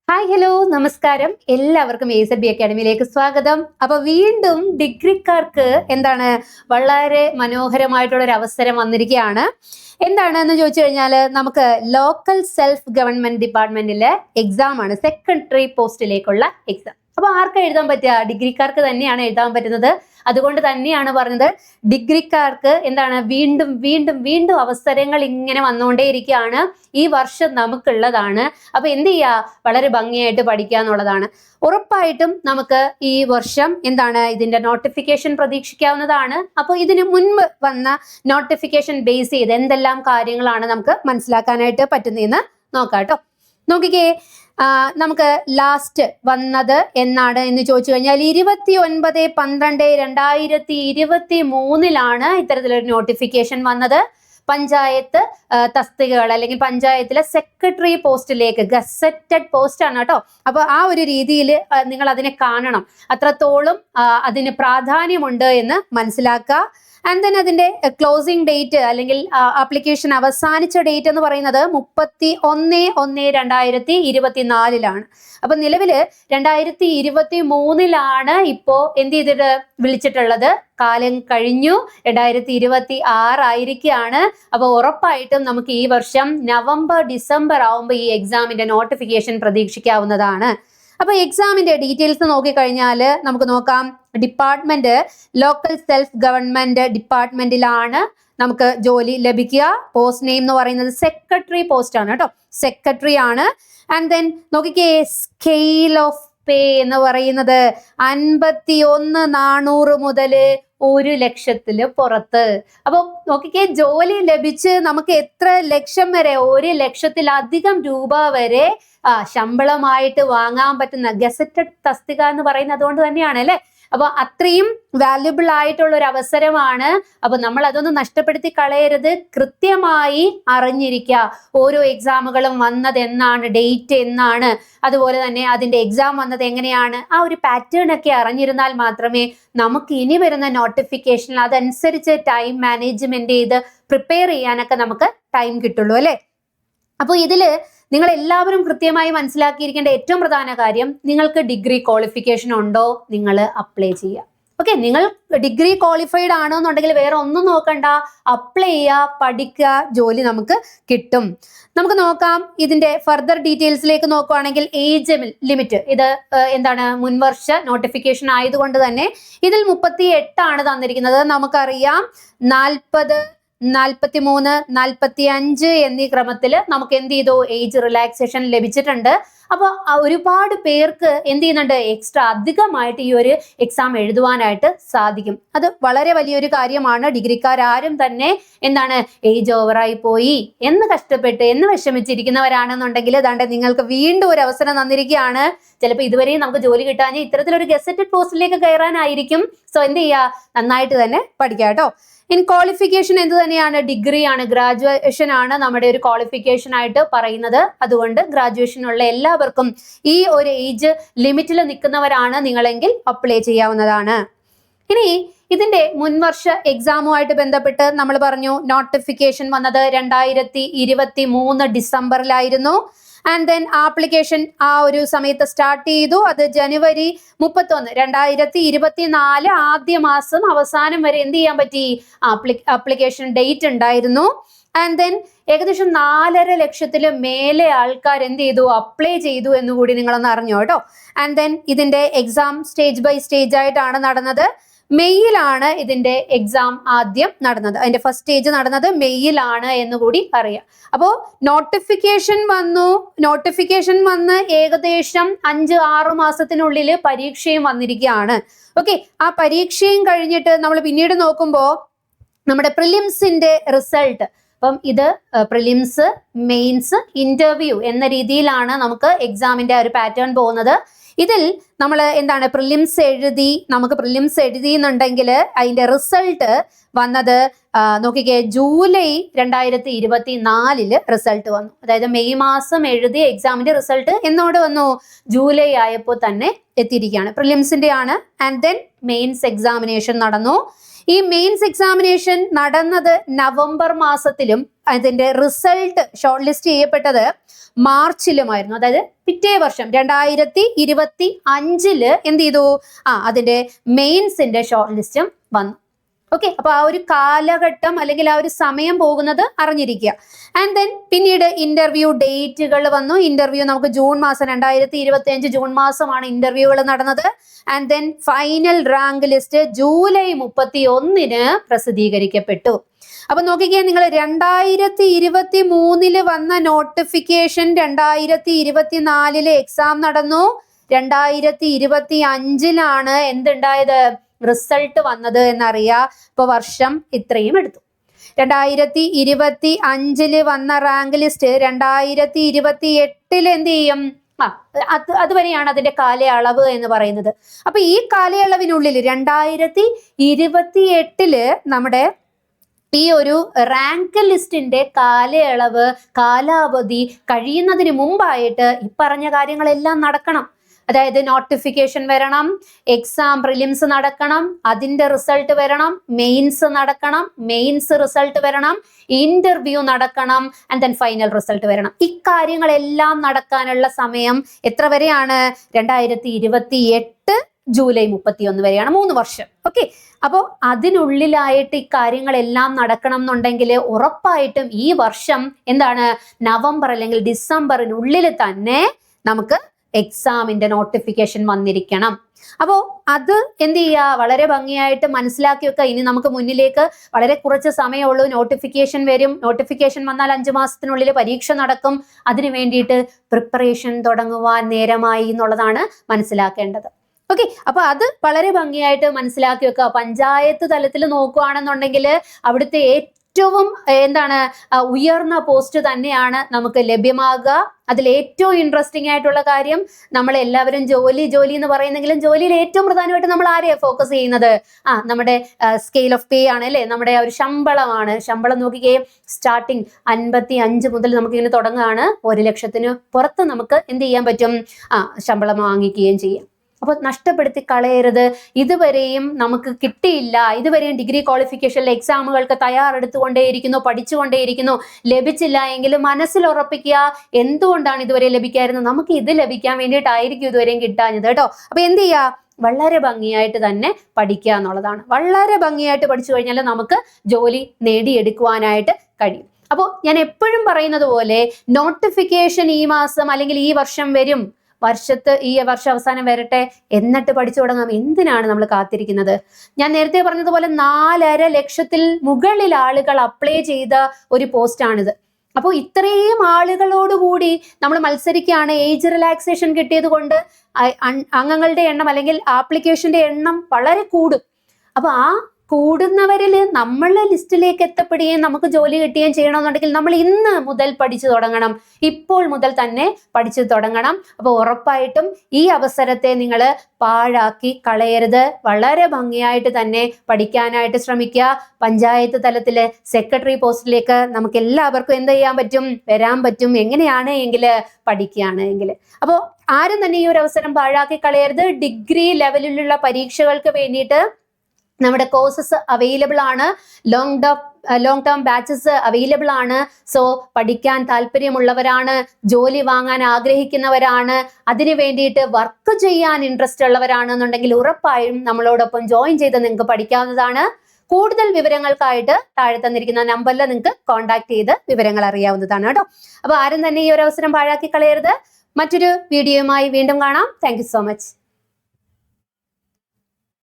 Hi hello നമസ്കാരം. എല്ലാവർക്കും AZB അക്കാഡമിയിലേക്ക് സ്വാഗതം. അപ്പൊ വീണ്ടും ഡിഗ്രിക്കാർക്ക് എന്താണ് വളരെ മനോഹരമായിട്ടുള്ള ഒരു അവസരം വന്നിരിക്കുകയാണ്. എന്താണെന്ന് ചോദിച്ചു കഴിഞ്ഞാൽ നമുക്ക് ലോക്കൽ സെൽഫ് ഗവൺമെന്റ് ഡിപ്പാർട്ട്മെന്റിലെ എക്സാം ആണ്, സെക്രട്ടറി പോസ്റ്റിലേക്കുള്ള എക്സാം. അപ്പൊ ആർക്ക് എഴുതാൻ പറ്റുക? ഡിഗ്രിക്കാർക്ക് തന്നെയാണ് എഴുതാൻ പറ്റുന്നത്. അതുകൊണ്ട് തന്നെയാണ് പറഞ്ഞത് ഡിഗ്രിക്കാർക്ക് എന്താണ് വീണ്ടും വീണ്ടും വീണ്ടും അവസരങ്ങൾ ഇങ്ങനെ വന്നുകൊണ്ടേയിരിക്കുകയാണ്. ഈ വർഷം നമുക്കുള്ളതാണ്. അപ്പൊ എന്ത് ചെയ്യുക? വളരെ ഭംഗിയായിട്ട് പഠിക്കുക എന്നുള്ളതാണ്. ഉറപ്പായിട്ടും നമുക്ക് ഈ വർഷം എന്താണ് ഇതിന്റെ നോട്ടിഫിക്കേഷൻ പ്രതീക്ഷിക്കാവുന്നതാണ്. അപ്പോൾ ഇതിനു മുൻപ് വന്ന നോട്ടിഫിക്കേഷൻ ബേസ് ചെയ്ത് എന്തെല്ലാം കാര്യങ്ങളാണ് നമുക്ക് മനസ്സിലാക്കാനായിട്ട് പറ്റുന്നതെന്ന് നോക്കാം കേട്ടോ. നോക്കിക്കേ, നമുക്ക് ലാസ്റ്റ് വന്നത് എന്നാണ് എന്ന് ചോദിച്ചു കഴിഞ്ഞാൽ 29/12/2023 ഇത്തരത്തിലൊരു നോട്ടിഫിക്കേഷൻ വന്നത്. പഞ്ചായത്ത് തസ്തികകൾ അല്ലെങ്കിൽ പഞ്ചായത്തിലെ സെക്രട്ടറി പോസ്റ്റിലേക്ക് ഗസറ്റഡ് പോസ്റ്റ് ആണ് കേട്ടോ. അപ്പൊ ആ ഒരു രീതിയിൽ നിങ്ങൾ അതിനെ കാണണം. അത്രത്തോളം അതിന് പ്രാധാന്യമുണ്ട് എന്ന് മനസ്സിലാക്കുക. ആൻഡ് ദെൻ അതിന്റെ ക്ലോസിംഗ് ഡേറ്റ് അല്ലെങ്കിൽ ആപ്ലിക്കേഷൻ അവസാനിച്ച ഡേറ്റ് എന്ന് പറയുന്നത് 31/1/2024 അപ്പൊ നിലവില് 2023 ഇപ്പോ എന്ത് ചെയ്തിട്ട് വിളിച്ചിട്ടുള്ളത്. കാലം കഴിഞ്ഞു, 2026 ആയിരിക്കുകയാണ്. അപ്പൊ ഉറപ്പായിട്ടും നമുക്ക് ഈ വർഷം നവംബർ ഡിസംബർ ആവുമ്പോൾ ഈ എക്സാമിന്റെ നോട്ടിഫിക്കേഷൻ പ്രതീക്ഷിക്കാവുന്നതാണ്. അപ്പൊ എക്സാമിന്റെ ഡീറ്റെയിൽസ് നോക്കിക്കഴിഞ്ഞാൽ നമുക്ക് നോക്കാം. ഡിപ്പാർട്ട്മെന്റ് ലോക്കൽ സെൽഫ് ഗവൺമെന്റ് ഡിപ്പാർട്ട്മെന്റിലാണ് നമുക്ക് ജോലി ലഭിക്കുക. പോസ്റ്റ് നെയിം എന്ന് പറയുന്നത് സെക്രട്ടറി പോസ്റ്റ് ആണ് കേട്ടോ, സെക്രട്ടറി ആണ്. ആൻഡ് ദെൻ നോക്കിക്കേ, സ്കെയിൽ ഓഫ് പേ എന്ന് പറയുന്നത് 51,400 മുതൽ 1,00,000 പുറത്ത്. അപ്പൊ നോക്കിക്കേ, ജോലി ലഭിച്ച് നമുക്ക് എത്ര ലക്ഷം വരെ, 1,00,000-ലധികം രൂപ വരെ ശമ്പളമായിട്ട് വാങ്ങാൻ പറ്റുന്ന ഗസറ്റഡ് തസ്തിക എന്ന് പറയുന്നത് അതുകൊണ്ട് തന്നെയാണ് അല്ലെ. അപ്പൊ അത്രയും വാല്യുബിൾ ആയിട്ടുള്ള ഒരു അവസരമാണ്. അപ്പൊ നമ്മൾ അതൊന്നും നഷ്ടപ്പെടുത്തി കളയരുത്. കൃത്യമായി അറിഞ്ഞിരിക്കുക ഓരോ എക്സാമുകളും വന്നത് എന്നാണ്, ഡേറ്റ് എന്നാണ്, അതുപോലെ തന്നെ അതിന്റെ എക്സാം വന്നത് എങ്ങനെയാണ്, ആ ഒരു പാറ്റേൺ ഒക്കെ അറിഞ്ഞിരുന്നാൽ മാത്രമേ നമുക്ക് ഇനി വരുന്ന നോട്ടിഫിക്കേഷനിൽ അതനുസരിച്ച് ടൈം മാനേജ്മെന്റ് ചെയ്ത് പ്രിപ്പയർ ചെയ്യാനൊക്കെ നമുക്ക് ടൈം കിട്ടുള്ളൂ അല്ലെ. അപ്പോൾ ഇതില് നിങ്ങൾ എല്ലാവരും കൃത്യമായി മനസ്സിലാക്കിയിരിക്കേണ്ട ഏറ്റവും പ്രധാന കാര്യം, നിങ്ങൾക്ക് ഡിഗ്രി ക്വാളിഫിക്കേഷൻ ഉണ്ടോ, നിങ്ങൾ അപ്ലൈ ചെയ്യുക. ഓക്കെ, നിങ്ങൾ ഡിഗ്രി ക്വാളിഫൈഡ് ആണോ എന്നുണ്ടെങ്കിൽ വേറെ ഒന്നും നോക്കണ്ട, അപ്ലൈ ചെയ്യുക, പഠിക്കുക, ജോലി നമുക്ക് കിട്ടും. നമുക്ക് നോക്കാം ഇതിന്റെ ഫർദർ ഡീറ്റെയിൽസിലേക്ക് നോക്കുകയാണെങ്കിൽ ഏജ് ലിമിറ്റ് ഇത് എന്താണ്, മുൻവർഷ നോട്ടിഫിക്കേഷൻ ആയതുകൊണ്ട് തന്നെ ഇതിൽ 38 തന്നിരിക്കുന്നത്. നമുക്കറിയാം 40, 43, 45 എന്നീ ക്രമത്തിൽ നമുക്ക് എന്ത് ചെയ്തു, ഏജ് റിലാക്സേഷൻ ലഭിച്ചിട്ടുണ്ട്. അപ്പോൾ ഒരുപാട് പേർക്ക് എന്ത് ചെയ്യുന്നുണ്ട്, എക്സ്ട്രാ അധികമായിട്ട് ഈ ഒരു എക്സാം എഴുതുവാനായിട്ട് സാധിക്കും. അത് വളരെ വലിയൊരു കാര്യമാണ്. ഡിഗ്രിക്കാരും തന്നെ എന്താണ്, ഏജ് ഓവറായി പോയി എന്ന് കഷ്ടപ്പെട്ട് എന്ന് വിഷമിച്ചിരിക്കുന്നവരാണെന്നുണ്ടെങ്കിൽ അതാണ്ട് നിങ്ങൾക്ക് വീണ്ടും ഒരു അവസരം തന്നിരിക്കുകയാണ്. ചിലപ്പോൾ ഇതുവരെയും നമുക്ക് ജോലി കിട്ടാൻ ഇത്തരത്തിലൊരു ഗസറ്റഡ് പോസ്റ്റിലേക്ക് കയറാനായിരിക്കും. സോ എന്ത് ചെയ്യുക, നന്നായിട്ട് തന്നെ പഠിക്കുക കേട്ടോ. ഇൻ ക്വാളിഫിക്കേഷൻ എന്ത് തന്നെയാണ്, ഡിഗ്രി ആണ്, ഗ്രാജുവേഷൻ ആണ് നമ്മുടെ ഒരു ക്വാളിഫിക്കേഷൻ ആയിട്ട് പറയുന്നത്. അതുകൊണ്ട് ഗ്രാജുവേഷൻ ഉള്ള എല്ലാവർക്കും ഈ ഒരു ഏജ് ലിമിറ്റിൽ നിൽക്കുന്നവരാണ് നിങ്ങളെങ്കിൽ അപ്ലൈ ചെയ്യാവുന്നതാണ്. ഇനി ഇതിന്റെ മുൻവർഷ എക്സാമുമായിട്ട് ബന്ധപ്പെട്ട് നമ്മൾ പറഞ്ഞു, നോട്ടിഫിക്കേഷൻ വന്നത് 2023 ഡിസംബറിലായിരുന്നു. ആൻഡ് ദെൻ ആപ്ലിക്കേഷൻ ആ ഒരു സമയത്ത് സ്റ്റാർട്ട് ചെയ്തു. അത് ജനുവരി 31, 2024 ആദ്യ മാസം അവസാനം വരെ എന്ത് ചെയ്യാൻ പറ്റി, ആപ്ലിക്കേഷൻ ഡേറ്റ് ഉണ്ടായിരുന്നു. ആൻഡ് ദെൻ ഏകദേശം 4,50,000 മേലെ ആൾക്കാർ എന്ത് ചെയ്തു, അപ്ലൈ ചെയ്തു എന്നുകൂടി നിങ്ങളൊന്ന് അറിഞ്ഞോ കേട്ടോ. ആൻഡ് ദെൻ ഇതിന്റെ എക്സാം സ്റ്റേജ് ബൈ സ്റ്റേജ് ആയിട്ടാണ് നടന്നത്. മെയ്യിലാണ് ഇതിന്റെ എക്സാം ആദ്യം നടന്നത്. അതിന്റെ ഫസ്റ്റ് സ്റ്റേജ് നടന്നത് മെയ്യിലാണ് എന്നുകൂടി അറിയാം. അപ്പോൾ നോട്ടിഫിക്കേഷൻ വന്ന് ഏകദേശം 5-6 മാസത്തിനുള്ളിൽ പരീക്ഷയും വന്നിരിക്കുകയാണ്. ഓക്കെ, ആ പരീക്ഷയും കഴിഞ്ഞിട്ട് നമ്മൾ പിന്നീട് നോക്കുമ്പോൾ നമ്മുടെ പ്രിലിംസിന്റെ റിസൾട്ട്, അപ്പം ഇത് പ്രിലിംസ്, മെയിൻസ്, ഇന്റർവ്യൂ എന്ന രീതിയിലാണ് നമുക്ക് എക്സാമിന്റെ ഒരു പാറ്റേൺ പോകുന്നത്. ഇതിൽ നമ്മൾ എന്താണ്, പ്രിലിംസ് എഴുതി എന്നുണ്ടെങ്കിൽ അതിന്റെ റിസൾട്ട് വന്നത് നോക്കിക്കേ, ജൂലൈ 2024 റിസൾട്ട് വന്നു. അതായത് മെയ് മാസം എഴുതിയ എക്സാമിന്റെ റിസൾട്ട് എന്നോട് വന്നു, ജൂലൈ ആയപ്പോൾ തന്നെ എത്തിയിരിക്കുകയാണ്. പ്രിലിംസിന്റെ ആണ്. ആൻഡ് ദെൻ മെയിൻസ് എക്സാമിനേഷൻ നടന്നു. ഈ മെയിൻസ് എക്സാമിനേഷൻ നടന്നത് നവംബർ മാസത്തിലും അതിന്റെ റിസൾട്ട് ഷോർട്ട് ലിസ്റ്റ് ചെയ്യപ്പെട്ടത് മാർച്ചിലുമായിരുന്നു. അതായത് പിറ്റേ വർഷം 2025 എന്ത് ചെയ്തു, അതിന്റെ മെയിൻസിന്റെ ഷോർട്ട് ലിസ്റ്റും വന്നു. ഓക്കെ, അപ്പൊ ആ ഒരു കാലഘട്ടം അല്ലെങ്കിൽ ആ ഒരു സമയം പോകുന്നത് അറിഞ്ഞിരിക്കുക. ആൻഡ് ദെൻ പിന്നീട് ഇന്റർവ്യൂ ഡേറ്റുകൾ വന്നു. ഇന്റർവ്യൂ നമുക്ക് ജൂൺ മാസം 2025 ജൂൺ മാസമാണ് ഇന്റർവ്യൂകൾ നടന്നത്. And then final rank list July 31 പ്രസിദ്ധീകരിക്കപ്പെട്ടു. അപ്പൊ നോക്കിക്കേ, നിങ്ങൾ 2023 വന്ന നോട്ടിഫിക്കേഷൻ 2024 എക്സാം നടന്നു. 2025 എന്തുണ്ടായത്, റിസൾട്ട് വന്നത് എന്നറിയാം. ഇപ്പൊ വർഷം ഇത്രയും എടുത്തു. 2025 വന്ന റാങ്ക് ലിസ്റ്റ് 2028 എന്ത് ചെയ്യും, അതുവരെയാണ് അതിന്റെ കാലയളവ് എന്ന് പറയുന്നത്. അപ്പൊ ഈ കാലയളവിനുള്ളിൽ 2028 നമ്മുടെ ഈ ഒരു റാങ്ക് ലിസ്റ്റിന്റെ കാലാവധി കഴിയുന്നതിന് മുമ്പായിട്ട് ഈ പറഞ്ഞ കാര്യങ്ങളെല്ലാം നടക്കണം. അതായത് നോട്ടിഫിക്കേഷൻ വരണം, എക്സാം പ്രിലിംസ് നടക്കണം, അതിന്റെ റിസൾട്ട് വരണം, മെയിൻസ് നടക്കണം, മെയിൻസ് റിസൾട്ട് വരണം, ഇന്റർവ്യൂ നടക്കണം, ആൻഡ് ദെൻ ഫൈനൽ റിസൾട്ട് വരണം. ഇക്കാര്യങ്ങളെല്ലാം നടക്കാനുള്ള സമയം എത്ര വരെയാണ്, 2028 ജൂലൈ 31 വരെയാണ്, 3 വർഷം. ഓക്കെ, അപ്പോൾ അതിനുള്ളിലായിട്ട് ഇക്കാര്യങ്ങളെല്ലാം നടക്കണം എന്നുണ്ടെങ്കിൽ ഉറപ്പായിട്ടും ഈ വർഷം എന്താണ്, നവംബർ അല്ലെങ്കിൽ ഡിസംബറിനുള്ളിൽ തന്നെ നമുക്ക് എക്സാമിന്റെ നോട്ടിഫിക്കേഷൻ വന്നിരിക്കണം. അപ്പോൾ അത് എന്ത് ചെയ്യുക, വളരെ ഭംഗിയായിട്ട് മനസ്സിലാക്കി വെക്കുക. ഇനി നമുക്ക് മുന്നിലേക്ക് വളരെ കുറച്ച് സമയമുള്ളൂ, നോട്ടിഫിക്കേഷൻ വരും. നോട്ടിഫിക്കേഷൻ വന്നാൽ 5 മാസത്തിനുള്ളിൽ പരീക്ഷ നടക്കും. അതിനു വേണ്ടിയിട്ട് പ്രിപ്പറേഷൻ തുടങ്ങുവാൻ നേരമായി എന്നുള്ളതാണ് മനസ്സിലാക്കേണ്ടത്. ഓക്കെ, അപ്പൊ അത് വളരെ ഭംഗിയായിട്ട് മനസ്സിലാക്കി വെക്കുക. പഞ്ചായത്ത് തലത്തിൽ നോക്കുകയാണെന്നുണ്ടെങ്കിൽ അവിടുത്തെ ഏറ്റവും ഉയർന്ന പോസ്റ്റ് തന്നെയാണ് നമുക്ക് ലഭ്യമാകുക. അതിൽ ഏറ്റവും ഇൻട്രസ്റ്റിംഗ് ആയിട്ടുള്ള കാര്യം, നമ്മൾ എല്ലാവരും ജോലി എന്ന് പറയുന്നെങ്കിലും ജോലിയിൽ ഏറ്റവും പ്രധാനമായിട്ട് നമ്മൾ ആരെയാണ് ഫോക്കസ് ചെയ്യുന്നത്, നമ്മുടെ സ്കെയിൽ ഓഫ് പേ ആണ് അല്ലെ, നമ്മുടെ ഒരു ശമ്പളമാണ്. ശമ്പളം നോക്കിക്കേ, സ്റ്റാർട്ടിങ് 55 മുതൽ നമുക്ക് ഇങ്ങനെ തുടങ്ങുകയാണ്. 1 ലക്ഷത്തിന് പുറത്ത് നമുക്ക് എന്ത് ചെയ്യാൻ പറ്റും, ശമ്പളം വാങ്ങിക്കുകയും ചെയ്യാം. അപ്പൊ നഷ്ടപ്പെടുത്തി കളയരുത്. ഇതുവരെയും നമുക്ക് കിട്ടിയില്ല, ഇതുവരെയും ഡിഗ്രി ക്വാളിഫിക്കേഷനിലെ എക്സാമുകൾക്ക് തയ്യാറെടുത്തുകൊണ്ടേയിരിക്കുന്നു, പഠിച്ചുകൊണ്ടേയിരിക്കുന്നു, ലഭിച്ചില്ല എങ്കിൽ മനസ്സിൽ ഉറപ്പിക്കുക, എന്തുകൊണ്ടാണ് ഇതുവരെ ലഭിക്കായിരുന്നത്, നമുക്ക് ഇത് ലഭിക്കാൻ വേണ്ടിയിട്ടായിരിക്കും ഇതുവരെയും കിട്ടാഞ്ഞത് കേട്ടോ. അപ്പൊ എന്ത് ചെയ്യുക, വളരെ ഭംഗിയായിട്ട് തന്നെ പഠിക്കുക എന്നുള്ളതാണ്. വളരെ ഭംഗിയായിട്ട് പഠിച്ചു കഴിഞ്ഞാൽ നമുക്ക് ജോലി നേടിയെടുക്കുവാനായിട്ട് കഴിയും. അപ്പോൾ ഞാൻ എപ്പോഴും പറയുന്നത് പോലെ നോട്ടിഫിക്കേഷൻ ഈ മാസം അല്ലെങ്കിൽ ഈ വർഷം വരും, ഈ വർഷം അവസാനം വരട്ടെ, എന്നിട്ട് പഠിച്ചു തുടങ്ങാം. എന്തിനാണ് നമ്മൾ കാത്തിരിക്കുന്നത്? ഞാൻ നേരത്തെ പറഞ്ഞതുപോലെ 4.5 ലക്ഷത്തിൽ മുകളിൽ ആളുകൾ അപ്ലൈ ചെയ്ത ഒരു പോസ്റ്റാണിത്. അപ്പോൾ ഇത്രയും ആളുകളോടുകൂടി നമ്മൾ മത്സരിക്കുകയാണ്. ഏജ് റിലാക്സേഷൻ കിട്ടിയത് കൊണ്ട് അംഗങ്ങളുടെ എണ്ണം അല്ലെങ്കിൽ ആപ്ലിക്കേഷന്റെ എണ്ണം വളരെ കൂടും. അപ്പൊ ആ കൂടുന്നവരിൽ നമ്മളെ ലിസ്റ്റിലേക്ക് എത്തപ്പെടുകയും നമുക്ക് ജോലി കിട്ടുകയും ചെയ്യണമെന്നുണ്ടെങ്കിൽ നമ്മൾ ഇന്ന് മുതൽ പഠിച്ചു തുടങ്ങണം, ഇപ്പോൾ മുതൽ തന്നെ പഠിച്ചു തുടങ്ങണം. അപ്പോൾ ഉറപ്പായിട്ടും ഈ അവസരത്തെ നിങ്ങൾ പാഴാക്കി കളയരുത്. വളരെ ഭംഗിയായിട്ട് തന്നെ പഠിക്കാനായിട്ട് ശ്രമിക്കുക. പഞ്ചായത്ത് തലത്തിലെ സെക്രട്ടറി പോസ്റ്റിലേക്ക് നമുക്ക് എല്ലാവർക്കും എന്ത് ചെയ്യാൻ പറ്റും, വരാൻ പറ്റും. എങ്ങനെയാണ് എങ്കിൽ പഠിക്കുകയാണ് എങ്കിൽ. അപ്പോൾ ആരും തന്നെ ഈ ഒരു അവസരം പാഴാക്കി കളയരുത്. ഡിഗ്രി ലെവലിലുള്ള പരീക്ഷകൾക്ക് വേണ്ടിയിട്ട് നമ്മുടെ കോഴ്സസ് അവൈലബിൾ ആണ്, ലോങ് ടേം ബാച്ചസ് അവൈലബിൾ ആണ്. സോ പഠിക്കാൻ താല്പര്യമുള്ളവരാണ്, ജോലി വാങ്ങാൻ ആഗ്രഹിക്കുന്നവരാണ്, അതിനു വേണ്ടിയിട്ട് വർക്ക് ചെയ്യാൻ ഇൻട്രസ്റ്റ് ഉള്ളവരാണെന്നുണ്ടെങ്കിൽ ഉറപ്പായും നമ്മളോടൊപ്പം ജോയിൻ ചെയ്ത് നിങ്ങൾക്ക് പഠിക്കാവുന്നതാണ്. കൂടുതൽ വിവരങ്ങൾക്കായിട്ട് താഴെ തന്നിരിക്കുന്ന നമ്പറിൽ നിങ്ങൾക്ക് കോൺടാക്ട് ചെയ്ത് വിവരങ്ങൾ അറിയാവുന്നതാണ് കേട്ടോ. അപ്പൊ ആരും തന്നെ ഈ ഒരു അവസരം പാഴാക്കി കളയരുത്. മറ്റൊരു വീഡിയോയുമായി വീണ്ടും കാണാം. Thank you so much.